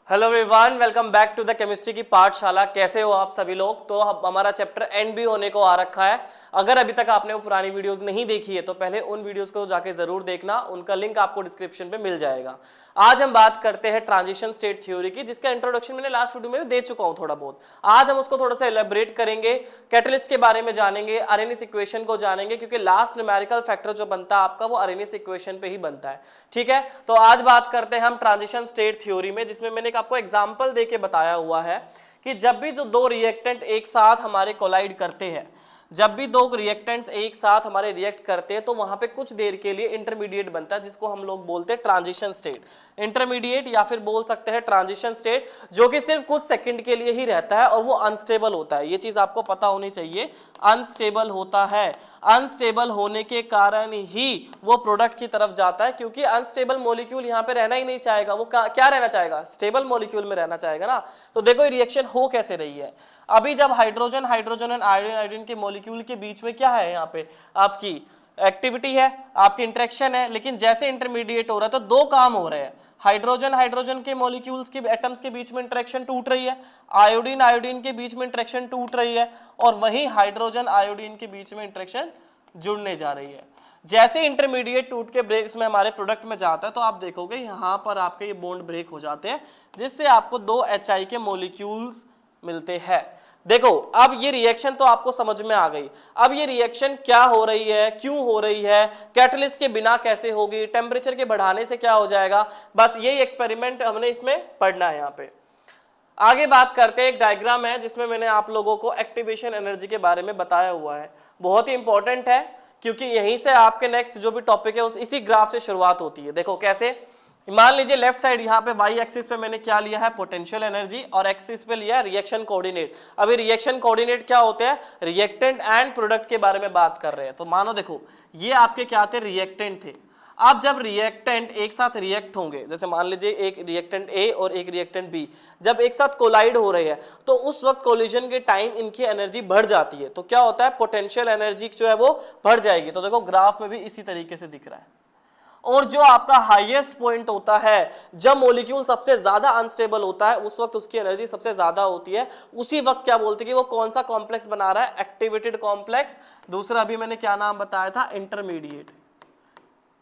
Hello everyone, welcome back to the chemistry की पाठशाला। कैसे हो आप सभी लोग। तो हमारा चैप्टर एंड भी होने को आ रखा है। अगर अभी तक आपने वो पुरानी वीडियोस नहीं देखी है तो पहले उन वीडियोस को जाके जरूर देखना, उनका लिंक आपको डिस्क्रिप्शन पे मिल जाएगा। आज हम बात करते हैं ट्रांजिशन स्टेट थ्योरी की, जिसका इंट्रोडक्शन मैंने लास्ट वीडियो में भी दे चुका हूं थोड़ा बहुत। आज हम उसको थोड़ा सा एलेबरेट करेंगे, कैटलिस्ट के बारे में जानेंगे, अरेनियस इक्वेशन को जानेंगे, क्योंकि लास्ट न्यूमेरिकल फैक्टर जो बनता है आपका वो अरेनियस इक्वेशन पे ही बनता है। ठीक है, तो आज बात करते हैं हम ट्रांजिशन स्टेट थ्योरी में, जिसमें मैंने आपको एग्जाम्पल देके बताया हुआ है कि जब भी जो दो रिएक्टेंट एक साथ हमारे कोलाइड करते हैं, जब भी दो रिएक्टेंट्स एक साथ हमारे रिएक्ट करते हैं तो वहां पे कुछ देर के लिए इंटरमीडिएट बनता है, जिसको हम लोग बोलते हैं ट्रांजिशन स्टेट। इंटरमीडिएट या फिर बोल सकते हैं ट्रांजिशन स्टेट, जो कि सिर्फ कुछ सेकंड के लिए ही रहता है और वो अनस्टेबल होता है। ये चीज आपको पता होनी चाहिए, अनस्टेबल होता है। अनस्टेबल होने के कारण ही वो प्रोडक्ट की तरफ जाता है, क्योंकि अनस्टेबल मॉलिक्यूल यहाँ पे रहना ही नहीं चाहेगा। वो क्या रहना चाहेगा? स्टेबल मॉलिक्यूल में रहना चाहेगा ना। तो देखो ये रिएक्शन हो कैसे रही है। अभी जब हाइड्रोजन एंड आयोडीन के मॉलिक्यूल के बीच में क्या है, यहाँ पे आपकी एक्टिविटी है, आपकी इंटरेक्शन है, लेकिन जैसे इंटरमीडिएट हो रहा है तो दो काम हो रहे हैं। हाइड्रोजन के मॉलिक्यूल्स के एटम्स के बीच में इंटरेक्शन टूट रही है, आयोडीन के बीच में इंटरेक्शन टूट रही है, और वहीं हाइड्रोजन आयोडीन के बीच में इंटरेक्शन जुड़ने जा रही है। जैसे इंटरमीडिएट टूट के ब्रेक्स में हमारे प्रोडक्ट में जाता है तो आप देखोगे यहाँ पर आपके ये बॉन्ड ब्रेक हो जाते हैं, जिससे आपको दो HI के मॉलिक्यूल्स मिलते हैं। देखो अब ये रिएक्शन तो आपको समझ में आ गई। अब ये रिएक्शन क्या हो रही है, क्यों हो रही है, कैटलिस्ट के बिना कैसे होगी, टेम्परेचर के बढ़ाने से क्या हो जाएगा, बस यही एक्सपेरिमेंट हमने इसमें पढ़ना है। यहाँ पे आगे बात करते हैं। एक डायग्राम है जिसमें मैंने आप लोगों को एक्टिवेशन एनर्जी के बारे में बताया हुआ है। बहुत ही इंपॉर्टेंट है, क्योंकि यहीं से आपके नेक्स्ट जो भी टॉपिक है उस इसी ग्राफ से शुरुआत होती है। देखो कैसे, मान लीजिए लेफ्ट साइड यहाँ पे वाई एक्सिस पे मैंने क्या लिया है, पोटेंशियल एनर्जी, और एक्सिस पे लिया है रिएक्शन कोऑर्डिनेट। अभी रिएक्शन कोऑर्डिनेट क्या होते हैं, रिएक्टेंट एंड प्रोडक्ट के बारे में बात कर रहे हैं। तो मानो देखो ये आपके क्या थे, रिएक्टेंट थे। अब जब रिएक्टेंट एक साथ रिएक्ट होंगे, जैसे मान लीजिए एक रिएक्टेंट ए और एक रिएक्टेंट बी जब एक साथ कोलाइड हो रहे हैं, तो उस वक्त कोलिजन के टाइम इनकी एनर्जी बढ़ जाती है। तो क्या होता है, पोटेंशियल एनर्जी जो है वो बढ़ जाएगी। तो देखो ग्राफ में भी इसी तरीके से दिख रहा है। और जो आपका हाईएस्ट पॉइंट होता है, जब मॉलिक्यूल सबसे ज्यादा अनस्टेबल होता है, उस वक्त उसकी एनर्जी सबसे ज्यादा होती है। उसी वक्त क्या बोलते हैं कि वो कौन सा कॉम्प्लेक्स बना रहा है, एक्टिवेटेड कॉम्प्लेक्स। दूसरा अभी मैंने क्या नाम बताया था, इंटरमीडिएट।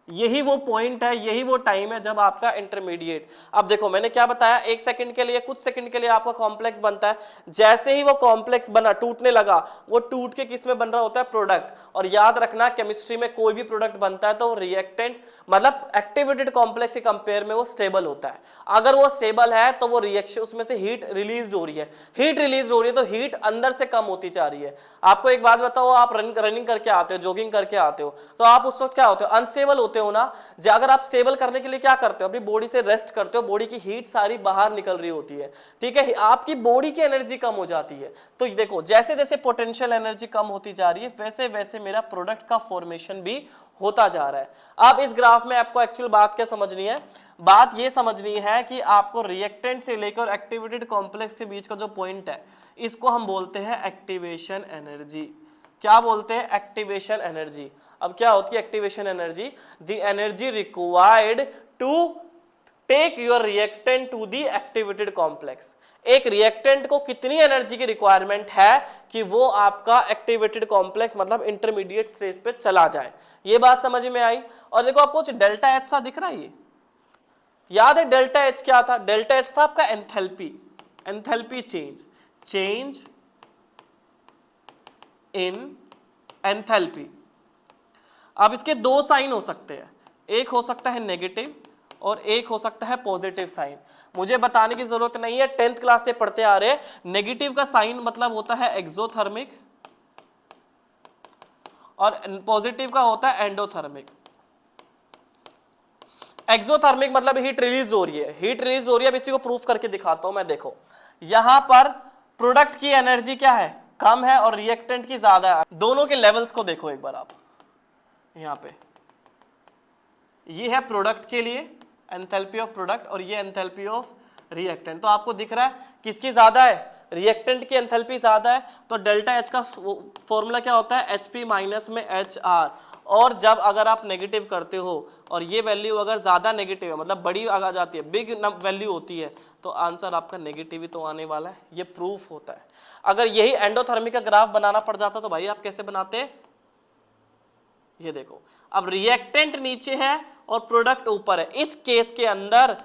यही वो पॉइंट है, यही वो टाइम है जब आपका इंटरमीडिएट। अब देखो मैंने क्या बताया, एक सेकंड के लिए, कुछ सेकंड के लिए आपका कॉम्प्लेक्स बनता है। जैसे ही वो कॉम्प्लेक्स बना, टूटने लगा, वो टूट के किस में बन रहा होता है, प्रोडक्ट। और याद रखना केमिस्ट्री में कोई भी प्रोडक्ट बनता है तो रिएक्टेंट मतलब एक्टिवेटेड कॉम्प्लेक्स के कंपेयर में वो स्टेबल होता है। अगर वो स्टेबल है तो वो रिएक्शन, उसमें से हीट रिलीज हो रही है, हीट रिलीज हो रही है तो हीट अंदर से कम होती जा रही है। आपको एक बात बताओ, आप रनिंग करके आते हो, जॉगिंग करके आते हो, तो आप उस वक्त क्या होते हो, अनस्टेबल होते हो ना। अगर आप स्टेबल करने के लिए क्या करते हो, अपनी बॉडी से रेस्ट करते हो, बॉडी की हीट सारी बाहर निकल रही होती है। ठीक है, आपकी बॉडी की एनर्जी कम हो जाती है। तो देखो जैसे जैसे पोटेंशियल एनर्जी कम होती जा रही है, वैसे वैसे मेरा प्रोडक्ट का फॉर्मेशन भी होता जा रहा है। अब इस ग्राफ में आपको एक्चुअल बात क्या समझनी है, बात ये समझनी है कि आपको रिएक्टेंट से लेकर एक्टिवेटेड कॉम्प्लेक्स के बीच का जो पॉइंट है, इसको हम बोलते हैं एक्टिवेशन एनर्जी। क्या बोलते हैं, एक्टिवेशन एनर्जी। अब क्या होती है activation energy, the energy required to take your reactant to the activated complex. एक रिएक्टेंट को कितनी एनर्जी की रिक्वायरमेंट है कि वो आपका एक्टिवेटेड कॉम्प्लेक्स मतलब इंटरमीडिएट स्टेज पे चला जाए। ये बात समझ में आई। और देखो आपको डेल्टा एच सा दिख रहा है, ये याद है डेल्टा एच क्या था, डेल्टा एच था आपका enthalpy, enthalpy change in enthalpy. अब इसके दो साइन हो सकते हैं, एक हो सकता है नेगेटिव और एक हो सकता है पॉजिटिव साइन। मुझे बताने की जरूरत नहीं है, 10th क्लास से पढ़ते आ रहे हैं। नेगेटिव का साइन मतलब होता है एक्सोथर्मिक और पॉजिटिव का होता है एंडोथर्मिक। एक्सोथर्मिक मतलब हीट रिलीज हो रही है, हीट रिलीज हो रही है। अब इसी को प्रूफ करके दिखाता हूं मैं। देखो यहां पर प्रोडक्ट की एनर्जी क्या है, कम है, और रिएक्टेंट की ज्यादा है। दोनों के लेवल्स को देखो एक बार आप। यहाँ पे ये है प्रोडक्ट के लिए एंथैल्पी ऑफ प्रोडक्ट, और ये एंथैल्पी ऑफ रिएक्टेंट। तो आपको दिख रहा है किसकी ज्यादा है, रिएक्टेंट की एंथैल्पी ज्यादा है। तो डेल्टा एच का फॉर्मूला क्या होता है, HP माइनस में HR, और जब अगर आप नेगेटिव करते हो और ये वैल्यू अगर ज़्यादा नेगेटिव है, मतलब बड़ी आ जाती है, बिग वैल्यू होती है, तो आंसर आपका नेगेटिव ही तो आने वाला है। ये प्रूफ होता है। अगर यही एंडोथर्मिक का ग्राफ बनाना पड़ जाता तो भाई आप कैसे बनाते? ये देखो, अब रिएक्टेंट नीचे है और प्रोडक्ट ऊपर है। इस केस के अंदर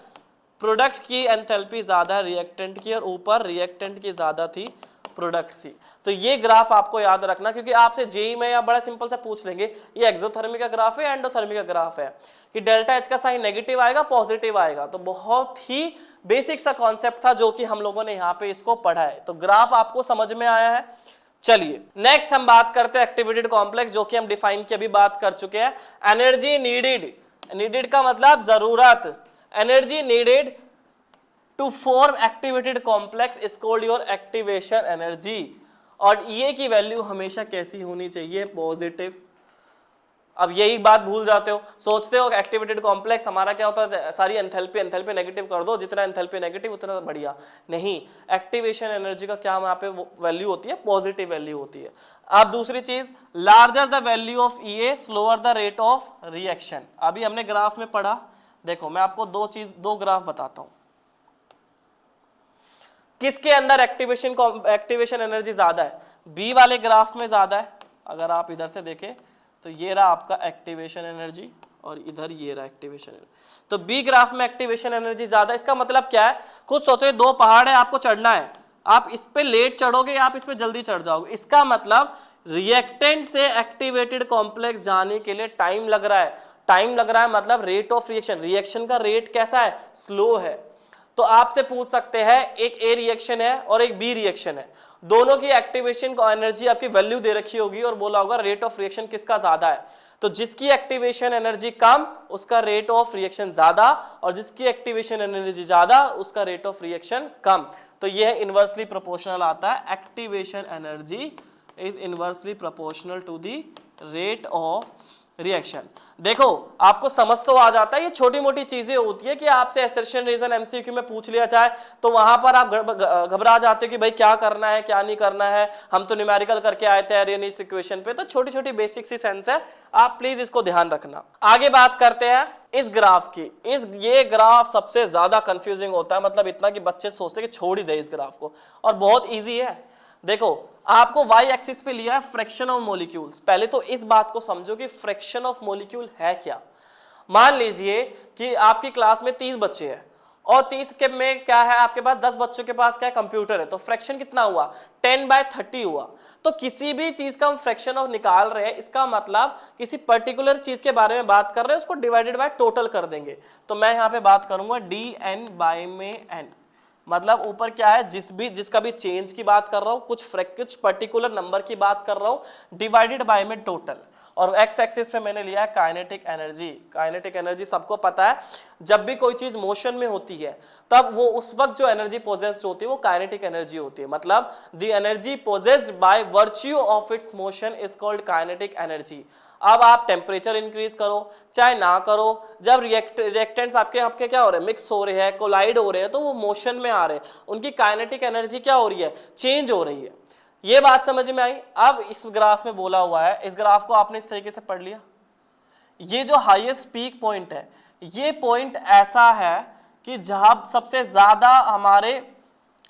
प्रोडक्ट की एंथैल्पी ज्यादा है रिएक्टेंट की, और ऊपर रिएक्टेंट की ज्यादा थी प्रोडक्ट सी। तो ये ग्राफ आपको याद रखना, क्योंकि आपसे जेई में या बड़ा सिंपल सा पूछ लेंगे ये एक्सोथर्मिक का ग्राफ है या एंडोथर्मिक का ग्राफ है, कि डेल्टा एच का साइन नेगेटिव आएगा पॉजिटिव आएगा। तो बहुत ही बेसिक सा कॉन्सेप्ट था जो कि हम लोगों ने यहाँ पे इसको पढ़ा है। तो ग्राफ आपको समझ में आया है। चलिए नेक्स्ट हम बात करते हैं एक्टिवेटेड कॉम्प्लेक्स, जो कि हम डिफाइन की अभी बात कर चुके हैं। एनर्जी नीडेड, नीडेड का मतलब जरूरत, energy needed to form activated complex is called your activation energy. और ये की वैल्यू हमेशा कैसी होनी चाहिए? पॉजिटिव। अब यही बात भूल जाते हो, सोचते हो एक्टिवेटेड कॉम्प्लेक्स हमारा क्या होता है, सारी एंथैल्पी एंथैल्पी नेगेटिव कर दो, जितना एंथैल्पी नेगेटिव उतना बढ़िया। नहीं, एक्टिवेशन एनर्जी का क्या यहाँ पे वैल्यू होती है? पॉजिटिव वैल्यू होती है। अब दूसरी चीज, larger the value of EA slower the rate of reaction. अभी हमने ग्राफ में पढ़ा, देखो मैं आपको दो ग्राफ बताता हूं। किसके अंदर एक्टिवेशन एनर्जी ज्यादा है? बी वाले ग्राफ में ज्यादा है। अगर आप इधर से देखें तो ये रहा आपका एक्टिवेशन एनर्जी और इधर ये रहा एक्टिवेशन एनर्जी। तो बी ग्राफ में एक्टिवेशन एनर्जी ज्यादा। इसका मतलब क्या है? खुद सोचो, दो पहाड़ है, आपको चढ़ना है, आप इस पे लेट चढ़ोगे या आप इस पे जल्दी चढ़ जाओगे? इसका मतलब रिएक्टेंट से एक्टिवेटेड कॉम्प्लेक्स जाने के लिए टाइम लग रहा है। टाइम लग रहा है मतलब रेट ऑफ रिएक्शन, रिएक्शन का रेट कैसा है? स्लो है। तो आपसे पूछ सकते हैं, एक ए रिएक्शन है और एक बी रिएक्शन है, दोनों की एक्टिवेशन एनर्जी आपकी वैल्यू दे रखी होगी और बोला होगा रेट ऑफ रिएक्शन किसका ज्यादा है। तो जिसकी एक्टिवेशन एनर्जी कम उसका रेट ऑफ रिएक्शन ज्यादा, और जिसकी एक्टिवेशन एनर्जी ज्यादा उसका रेट ऑफ रिएक्शन कम। तो यह इनवर्सली प्रोपोर्शनल आता है। Activation energy is inversely proportional to the rate of reaction. देखो आपको समझ तो आ जाता है, ये छोटी मोटी चीजें होती है कि आपसे असर्शन रीजन एमसीक्यू में पूछ लिया जाए तो वहां पर आप घबरा जाते हो कि भाई क्या करना है क्या नहीं करना है, हम तो न्यूमेरिकल करके आए थे अरेनियस इक्वेशन पे। तो छोटी छोटी बेसिक सी सेंस है, आप प्लीज इसको ध्यान रखना। आगे बात करते हैं इस ग्राफ की। ये ग्राफ सबसे ज्यादा कंफ्यूजिंग होता है, मतलब इतना कि बच्चे सोचते हैं कि छोड़ ही दे इस ग्राफ को, और बहुत ईजी है। देखो आपको वाई एक्सिस पे लिया है फ्रैक्शन ऑफ मॉलिक्यूल्स। पहले तो इस बात को समझो कि फ्रैक्शन ऑफ मॉलिक्यूल है क्या। मान लीजिए कि आपकी क्लास में 30 बच्चे हैं और 30 के में क्या है, आपके पास 10 बच्चों के पास क्या है? कंप्यूटर है। तो फ्रैक्शन कितना हुआ? 10/30 हुआ। तो किसी भी चीज का हम फ्रैक्शन ऑफ निकाल रहे हैं, इसका मतलब किसी पर्टिकुलर चीज के बारे में बात कर रहे हैं, उसको डिवाइडेड बाय टोटल कर देंगे। तो मैं यहाँ पे बात करूंगा dn बाय में n, मतलब ऊपर क्या है, जिसका भी चेंज की बात कर रहा हूं, कुछ पर्टिकुलर नंबर की बात कर रहा हूं, डिवाइडेड बाय में टोटल। और एक्स एक्सिस पे मैंने लिया है काइनेटिक एनर्जी। काइनेटिक एनर्जी सबको पता है, जब भी कोई चीज मोशन में होती है तब वो उस वक्त जो एनर्जी पोजेस्ड होती है वो काइनेटिक एनर्जी होती है। मतलब the energy possessed by virtue of its motion is called kinetic energy. अब आप टेम्परेचर इंक्रीज करो चाहे ना करो, जब रिएक्टेंट्स आपके क्या हो रहे हैं? मिक्स हो रहे हैं, कोलाइड हो रहे हैं, तो वो मोशन में आ रहे हैं, उनकी काइनेटिक एनर्जी क्या हो रही है? चेंज हो रही है। ये बात समझ में आई। अब इस ग्राफ में बोला हुआ है, इस ग्राफ को आपने इस तरीके से पढ़ लिया, ये जो हाईएस्ट पीक पॉइंट है, ये पॉइंट ऐसा है कि जहां सबसे ज्यादा हमारे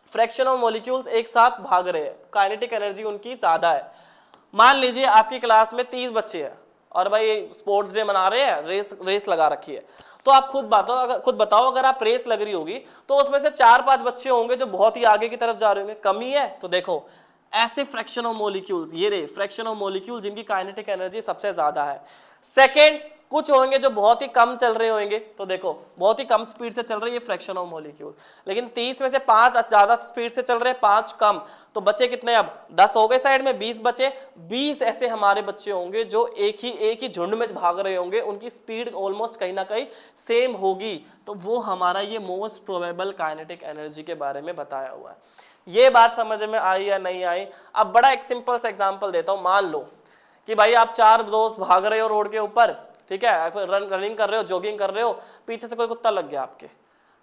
फ्रैक्शन ऑफ मॉलिक्यूल्स एक साथ भाग रहे हैं, काइनेटिक एनर्जी उनकी ज्यादा है। मान लीजिए आपकी क्लास में 30 बच्चे हैं और भाई स्पोर्ट्स डे मना रहे हैं, रेस लगा रखी है। तो आप खुद बताओ अगर आप रेस लग रही होगी तो उसमें से 4-5 बच्चे होंगे जो बहुत ही आगे की तरफ जा रहे होंगे, कमी है। तो देखो ऐसे फ्रैक्शन ऑफ मॉलिक्यूल्स, ये रे फ्रैक्शन ऑफ मॉलिक्यूल जिनकी काइनेटिक एनर्जी सबसे ज्यादा है। सेकेंड, कुछ होंगे जो बहुत ही कम चल रहे होंगे, तो देखो बहुत ही कम स्पीड से चल रही है फ्रैक्शन ऑफ मॉलिक्यूल। लेकिन 30 में से 5 ज्यादा स्पीड से चल रहे हैं, 5 कम, तो बचे कितने? अब 10 हो गए साइड में, 20 बचे। 20 ऐसे हमारे बच्चे होंगे जो एक ही झुंड में भाग रहे होंगे, उनकी स्पीड ऑलमोस्ट कहीं ना कहीं सेम होगी। तो वो हमारा ये मोस्ट प्रोबेबल काइनेटिक एनर्जी के बारे में बताया हुआ है। ये बात समझ में आई या नहीं आई? अब बड़ा एक सिंपल सा एग्जांपल देता हूं। मान लो कि भाई आप 4 दोस्त भाग रहे हो रोड के ऊपर, ठीक है, रनिंग कर रहे हो, जॉगिंग कर रहे हो, पीछे से कोई कुत्ता लग गया आपके,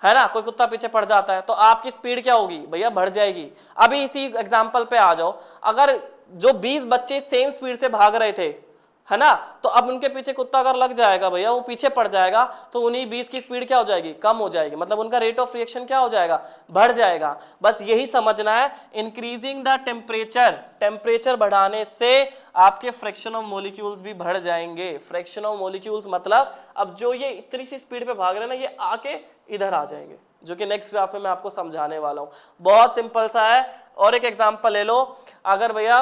है ना, कोई कुत्ता पीछे पड़ जाता है, तो आपकी स्पीड क्या होगी भैया? बढ़ जाएगी। अभी इसी एग्जांपल पे आ जाओ, अगर जो 20 बच्चे सेम स्पीड से भाग रहे थे है ना। तो अब उनके पीछे कुत्ता अगर लग जाएगा भैया, वो पीछे पड़ जाएगा, तो उन्हीं 20 की स्पीड क्या हो जाएगी, कम हो जाएगी, मतलब उनका रेट ऑफ रिएक्शन क्या हो जाएगा, बढ़ जाएगा। बस यही समझना है, इंक्रीजिंग द टेम्परेचर, टेम्परेचर बढ़ाने से आपके फ्रैक्शन ऑफ मॉलिक्यूल्स भी बढ़ जाएंगे। फ्रैक्शन ऑफ मॉलिक्यूल्स मतलब अब जो ये इतनी सी स्पीड पे भाग रहे हैं ना, ये आके इधर आ जाएंगे, जो कि नेक्स्ट ग्राफ में मैं आपको समझाने वाला हूं। बहुत सिंपल सा है। और एक एग्जांपल ले लो, अगर भैया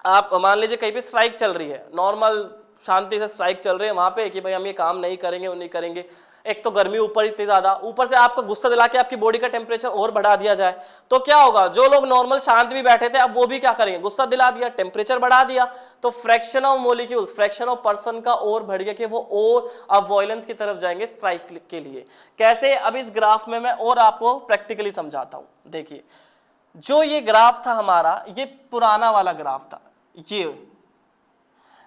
आप मान लीजिए कहीं पे स्ट्राइक चल रही है, नॉर्मल शांति से स्ट्राइक चल रही है वहां पे कि भाई हम ये काम नहीं करेंगे, वो नहीं करेंगे, एक तो गर्मी ऊपर इतनी ज्यादा, ऊपर से आपको गुस्सा दिला के आपकी बॉडी का टेम्परेचर और बढ़ा दिया जाए, तो क्या होगा, जो लोग नॉर्मल शांत भी बैठे थे अब वो भी क्या करेंगे, गुस्सा दिला दिया, टेम्परेचर बढ़ा दिया, तो fraction of molecules, fraction of person का और बढ़ गया कि वो और अब वायलेंस की तरफ जाएंगे स्ट्राइक के लिए। कैसे, अब इस ग्राफ में मैं और आपको प्रैक्टिकली समझाता हूं। देखिए, जो ये ग्राफ था हमारा, ये पुराना वाला ग्राफ था ये,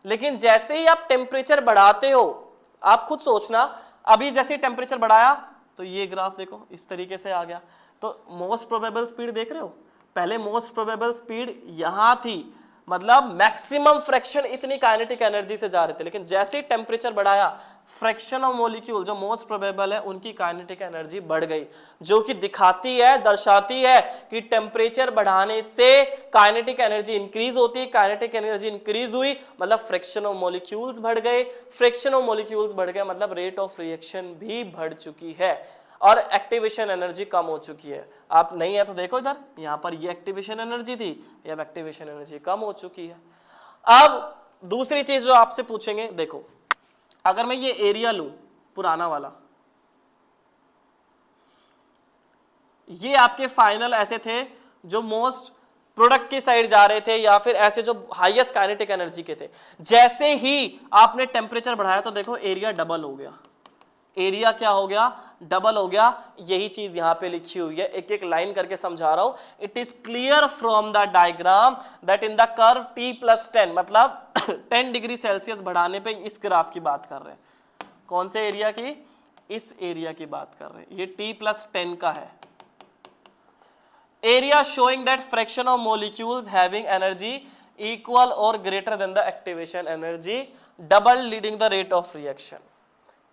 लेकिन जैसे ही आप टेम्परेचर बढ़ाते हो, आप खुद सोचना, अभी जैसे ही टेम्परेचर बढ़ाया तो ये ग्राफ देखो इस तरीके से आ गया। तो मोस्ट प्रोबेबल स्पीड देख रहे हो, पहले मोस्ट प्रोबेबल स्पीड यहां थी, मतलब मैक्सिमम फ्रैक्शन इतनी काइनेटिक एनर्जी से जा रहे थे, लेकिन जैसे ही टेम्परेचर बढ़ाया, फ्रैक्शन ऑफ मॉलिक्यूल जो मोस्ट प्रोबेबल है उनकी काइनेटिक एनर्जी बढ़ गई, जो कि दिखाती है, दर्शाती है कि टेम्परेचर बढ़ाने से काइनेटिक एनर्जी इंक्रीज होती है। काइनेटिक एनर्जी इंक्रीज हुई मतलब फ्रैक्शन ऑफ मॉलिक्यूल्स बढ़ गए, फ्रैक्शन ऑफ मॉलिक्यूल्स बढ़ गए मतलब रेट ऑफ रिएक्शन भी बढ़ चुकी है और एक्टिवेशन एनर्जी कम हो चुकी है। आप नहीं है तो देखो इधर, यहां पर ये एक्टिवेशन एनर्जी थी, ये अब एक्टिवेशन एनर्जी कम हो चुकी है। अब दूसरी चीज जो आपसे पूछेंगे, देखो अगर मैं ये एरिया लूं पुराना वाला, ये आपके फाइनल ऐसे थे जो मोस्ट प्रोडक्ट की साइड जा रहे थे या फिर ऐसे जो हाईएस्ट काइनेटिक एनर्जी के थे। जैसे ही आपने टेम्परेचर बढ़ाया तो देखो एरिया डबल हो गया, एरिया क्या हो गया, डबल हो गया। यही चीज यहां पे लिखी हुई है, एक एक लाइन करके समझा रहा हूं। It is clear from the diagram that in the curve T+10, मतलब 10 डिग्री सेल्सियस बढ़ाने पे, इस ग्राफ की बात कर रहे हैं, कौन से एरिया की, इस एरिया की बात कर रहे हैं, ये T+10 का है area, showing that fraction of molecules having energy equal or greater than the activation energy double leading the rate of reaction।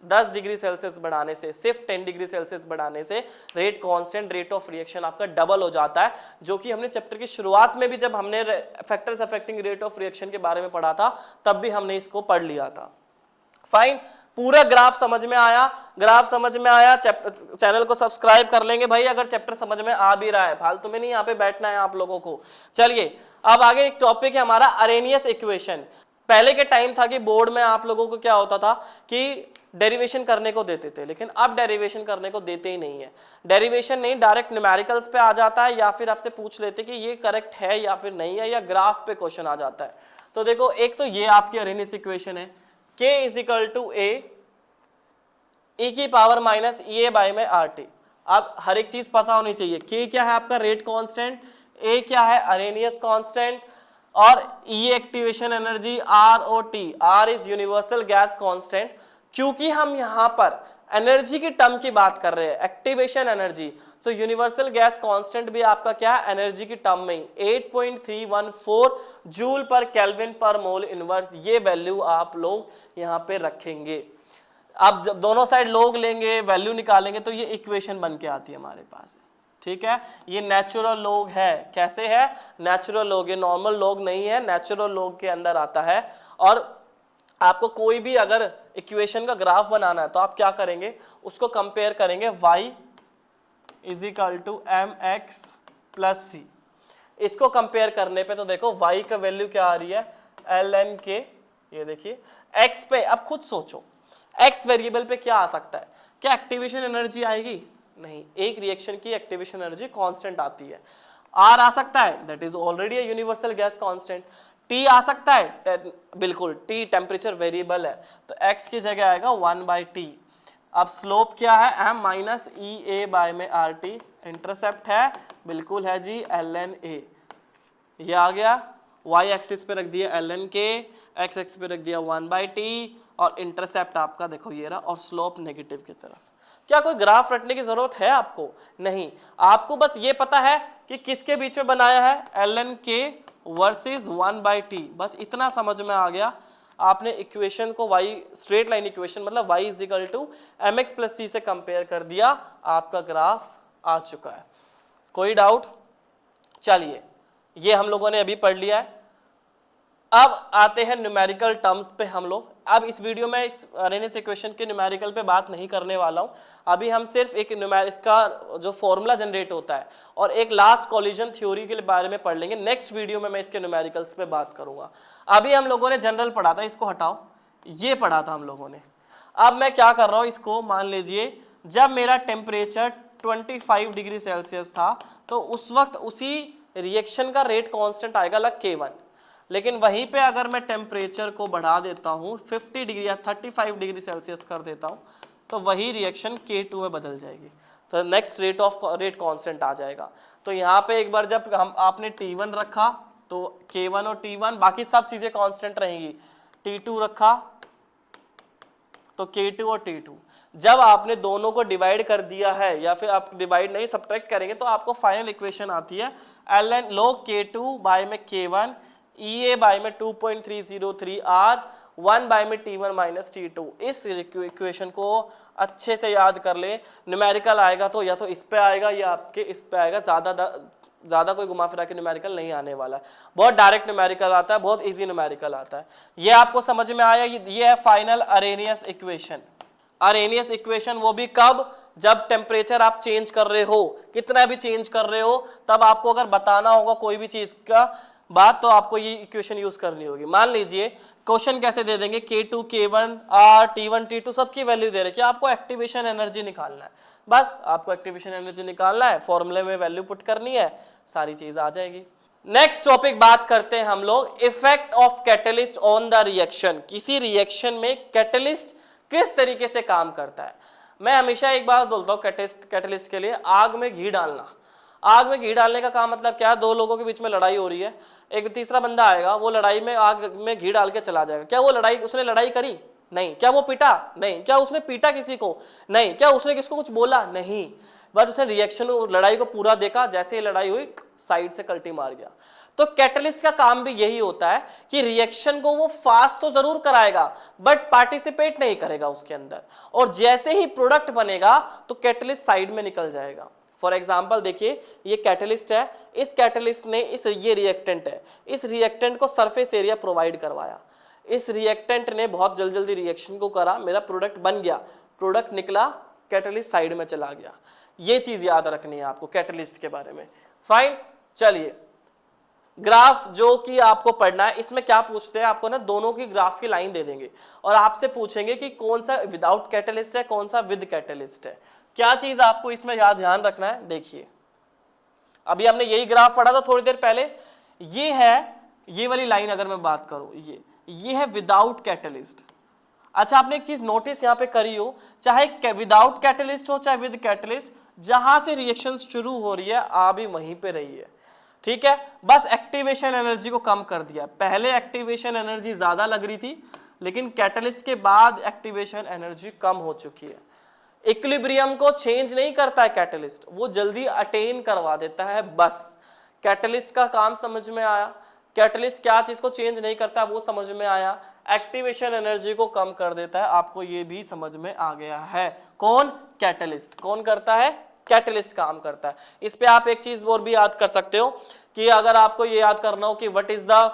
10 degree Celsius बढ़ाने से, सिर्फ 10 डिग्री सेल्सियस बढ़ाने से rate constant, rate of reaction आपका double हो जाता है, जो कि हमने चैप्टर की शुरुआत में भी जब हमने factors affecting rate of reaction के बारे में पढ़ा था तब भी हमने इसको पढ़ लिया था। फाइन, पूरा ग्राफ समझ में आया, ग्राफ समझ में आया, चैनल को सब्सक्राइब कर लेंगे भाई अगर चैप्टर समझ में आ भी रहा है, फालतू में नहीं यहाँ पे बैठना है आप लोगों को। चलिए अब आगे एक टॉपिक है हमारा अरेनियस इक्वेशन। पहले के टाइम था कि बोर्ड में आप लोगों को क्या होता था कि डेरिवेशन करने को देते थे, लेकिन अब डेरिवेशन करने को देते ही नहीं है। डेरिवेशन नहीं, डायरेक्ट न्यूमेरिकल्स पे आ जाता है, या फिर आपसे पूछ लेते कि ये करेक्ट है या फिर नहीं है, या ग्राफ पे क्वेश्चन आ जाता है। तो देखो, एक तो ये आपकी अरेनियस इक्वेशन है, K = A e⁻⁻ अब हर एक चीज पता होनी चाहिए। K क्या है आपका रेट कांस्टेंट, A क्या है अरेनियस कांस्टेंट, और E activation energy, ROT, R is universal gas constant. क्योंकि हम यहां पर एनर्जी की टर्म की बात कर रहे हैं, एक्टिवेशन एनर्जी, तो यूनिवर्सल गैस कांस्टेंट भी आपका क्या है, एनर्जी की टर्म में 8.314 जूल पर केल्विन पर मोल इनवर्स, ये वैल्यू आप लोग यहां पे रखेंगे। अब जब दोनों साइड लोग लेंगे, वैल्यू निकालेंगे, तो ये इक्वेशन बन के आती है हमारे पास, ठीक है। ये नेचुरल लॉग है, कैसे है, नेचुरल लॉग, ये नॉर्मल लॉग नहीं है, नेचुरल लॉग के अंदर आता है। और आपको कोई भी अगर इक्वेशन का ग्राफ बनाना है तो आप क्या करेंगे, उसको कंपेयर करेंगे y = mx + c। इसको कंपेयर करने पे तो देखो y का वैल्यू क्या आ रही है, ln k, ये देखिए। x पे अब खुद सोचो, x वेरिएबल पे क्या आ सकता है, क्या एक्टिवेशन एनर्जी आएगी, नहीं, एक रिएक्शन की एक्टिवेशन एनर्जी कांस्टेंट आती है। r आ सकता है, that is already a universal gas constant. T आ सकता है, बिल्कुल, T टेम्परेचर वेरिएबल है, तो x की जगह आएगा 1/T। अब स्लोप क्या है, m - EA/RT, इंटरसेप्ट है, बिल्कुल है जी, ln A, ये आ गया। y एक्सिस पे रख दिया ln K, x एक्सिस पे रख दिया 1/T, और इंटरसेप्ट आपका देखो ये रहा, और स्लोप नेगेटिव की तरफ। क्या कोई ग्राफ रटने की जरूरत है आपको, नहीं, आपको बस ये पता है कि किसके बीच में बनाया है, ln K वर्सेस 1/T, बस इतना समझ में आ गया। आपने इक्वेशन को y स्ट्रेट लाइन इक्वेशन मतलब y is equal to mx plus c से कंपेयर कर दिया, आपका ग्राफ आ चुका है। कोई डाउट? चलिए, ये हम लोगों ने अभी पढ़ लिया है। अब आते हैं न्यूमेरिकल टर्म्स पे हम लोग। अब इस वीडियो में इस अरेनियस इक्वेशन के न्यूमेरिकल पे बात नहीं करने वाला हूं। अभी हम सिर्फ एक इसका जो फॉर्मूला जनरेट होता है और एक लास्ट कोलिजन थ्योरी के बारे में पढ़ लेंगे। नेक्स्ट वीडियो में मैं इसके न्यूमेरिकल्स पे बात करूंगा। अभी हम लोगों ने जनरल पढ़ा था, इसको हटाओ, ये पढ़ा था हम लोगों ने। अब मैं क्या कर रहा हूं, इसको मान लीजिए जब मेरा टेम्परेचर 25 डिग्री सेल्सियस था तो उस वक्त उसी रिएक्शन का रेट कांस्टेंट आएगा लग K1। लेकिन वहीं पे अगर मैं टेम्परेचर को बढ़ा देता हूँ 50 डिग्री या 35 डिग्री सेल्सियस कर देता हूँ तो वही रिएक्शन K2 में बदल जाएगी, तो नेक्स्ट रेट कांस्टेंट आ जाएगा। तो यहाँ पे एक बार जब हम आपने T1 रखा तो K1 और T1 बाकी सब चीज़ें कांस्टेंट रहेंगी, T2 रखा तो K2 और T2। जब आपने दोनों को डिवाइड कर दिया है या फिर आप डिवाइड नहीं सब्ट्रैक्ट करेंगे तो आपको फाइनल इक्वेशन आती है ln log K2 बाय में K1 EA बाय में 2.303 R 1 बाय में T1 माइनस T2। इस इक्वेशन को अच्छे से याद कर ले। न्यूमेरिकल आएगा तो या तो इस पे आएगा या आपके इस पे आएगा, ज़्यादा कोई घुमा फिरा के न्यूमेरिकल नहीं आने वाला है। बहुत डायरेक्ट न्यूमेरिकल आता है, बहुत इजी न्यूमेरिकल आता है। ये आपको समझ में आया? ये है final Arrhenius equation. Arrhenius equation वो भी कब? जब टेम्परेचर आप चेंज कर रहे हो, कितना भी चेंज कर रहे हो, तब आपको अगर बताना होगा कोई भी चीज़ का बात तो आपको ये इक्वेशन यूज करनी होगी। मान लीजिए क्वेश्चन कैसे दे देंगे, K2 K1 R T1 T2 सबकी वैल्यू दे रहे हैं, आपको एक्टिवेशन एनर्जी निकालना है। बस आपको एक्टिवेशन एनर्जी निकालना है, फॉर्मूले में वैल्यू पुट करनी है, सारी चीज आ जाएगी। नेक्स्ट टॉपिक बात करते हैं हम लोग, effect of catalyst on the reaction. किसी रिएक्शन में कैटलिस्ट किस तरीके से काम करता है। मैं हमेशा एक बात बोलता हूँ कैटलिस्ट के लिए, आग में घी डालना। आग में घी डालने का काम मतलब क्या? दो लोगों के बीच में लड़ाई हो रही है, एक तीसरा बंदा आएगा, वो लड़ाई में आग में घी डाल के चला जाएगा। क्या वो उसने लड़ाई करी? नहीं। क्या वो पीटा? नहीं। क्या उसने पीटा किसी को? नहीं। क्या उसने किसको कुछ बोला? नहीं। बस उसने रिएक्शन लड़ाई को पूरा देखा, जैसे ही लड़ाई हुई साइड से कल्टी मार गया। तो कैटलिस्ट का काम भी यही होता है कि रिएक्शन को वो फास्ट तो जरूर कराएगा बट पार्टिसिपेट नहीं करेगा उसके अंदर, और जैसे ही प्रोडक्ट बनेगा तो कैटलिस्ट साइड में निकल जाएगा। फॉर एग्जाम्पल देखिए, ये कैटलिस्ट है, इस कैटलिस्ट ने ये रिएक्टेंट है, इस रिएक्टेंट को सरफेस एरिया प्रोवाइड करवाया, इस रिएक्टेंट ने बहुत जल्दी रिएक्शन को करा, मेरा प्रोडक्ट बन गया, प्रोडक्ट निकला, कैटलिस्ट साइड में चला गया। ये चीज याद रखनी है आपको कैटलिस्ट के बारे में। फाइन, चलिए ग्राफ जो कि आपको पढ़ना है, इसमें क्या पूछते हैं आपको ना, दोनों की ग्राफ की लाइन दे देंगे और आपसे पूछेंगे कि कौन सा विदाउट कैटलिस्ट है, कौन सा विद कैटलिस्ट है। क्या चीज आपको इसमें याद ध्यान रखना है, देखिए अभी हमने यही ग्राफ पढ़ा था थोड़ी देर पहले। ये है, ये वाली लाइन अगर मैं बात करूं, ये है विदाउट कैटलिस्ट। अच्छा, आपने एक चीज नोटिस यहां पे करी हो, चाहे विदाउट कैटलिस्ट हो चाहे विद कैटलिस्ट, जहां से रिएक्शन शुरू हो रही है आ भी वहीं पे रही है, ठीक है। बस एक्टिवेशन एनर्जी को कम कर दिया। पहले एक्टिवेशन एनर्जी ज्यादा लग रही थी, लेकिन कैटलिस्ट के बाद एक्टिवेशन एनर्जी कम हो चुकी है। इक्विलिब्रियम को चेंज नहीं करता है कैटलिस्ट, वो जल्दी अटेन करवा देता है। बस कैटलिस्ट का काम समझ में आया। कैटलिस्ट क्या चीज को चेंज नहीं करता वो समझ में आया, एक्टिवेशन एनर्जी को कम कर देता है, आपको ये भी समझ में आ गया है। कौन? कैटलिस्ट। कौन करता है? कैटलिस्ट काम करता है। इस पे आप एक चीज और भी याद कर सकते हो कि अगर आपको ये याद करना हो कि what is the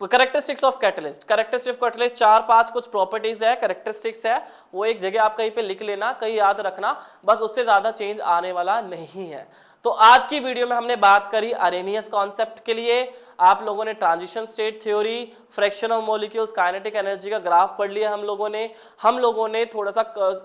characteristics of catalyst. Characteristics of catalyst 4-5 कुछ प्रॉपर्टीज है, कैरेक्टरिस्टिक्स है, वो एक जगह आप कहीं पे लिख लेना, कहीं याद रखना, बस उससे ज्यादा चेंज आने वाला नहीं है। तो आज की वीडियो में हमने बात करी अरेनियस कॉन्सेप्ट के लिए। आप लोगों ने transition state theory, fraction of molecules, kinetic energy का ग्राफ पढ़ लिया हम लोगों ने थोड़ा सा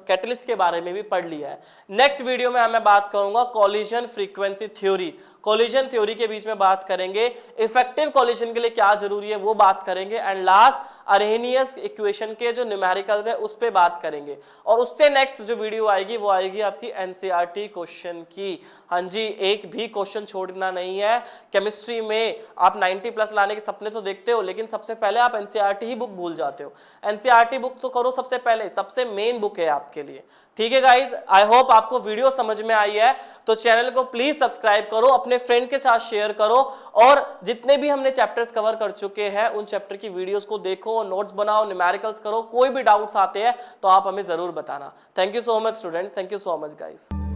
कैटलिस्ट के बारे में भी पढ़ लिया है। नेक्स्ट वीडियो में मैं बात करूंगा collision frequency theory. Collision theory के बीच में बात करेंगे, इफेक्टिव कॉलिजन के लिए क्या जरूरी है वो बात करेंगे, एंड लास्ट अरेनियस इक्वेशन के जो न्यूमेरिकल्स है उस पे बात करेंगे। और उससे नेक्स्ट जो वीडियो आएगी वो आएगी आपकी एनसीईआरटी क्वेश्चन की। हाँ जी, एक भी क्वेश्चन छोड़ना नहीं है। केमिस्ट्री में आप 90 प्लस लाने के सपने तो देखते हो, लेकिन सबसे पहले आप एनसीईआरटी ही बुक भूल जाते हो। एनसीईआरटी बुक तो करो सबसे पहले, सबसे मेन बुक है आपके लिए। ठीक है गाइज, आई होप आपको वीडियो समझ में आई है। तो चैनल को प्लीज सब्सक्राइब करो, अपने फ्रेंड्स के साथ शेयर करो, और जितने भी हमने चैप्टर्स कवर कर चुके हैं उन चैप्टर की वीडियोस को देखो, नोट्स बनाओ, न्यूमेरिकल्स करो। कोई भी डाउट्स आते हैं तो आप हमें जरूर बताना। Thank you so much students, thank you so much guys.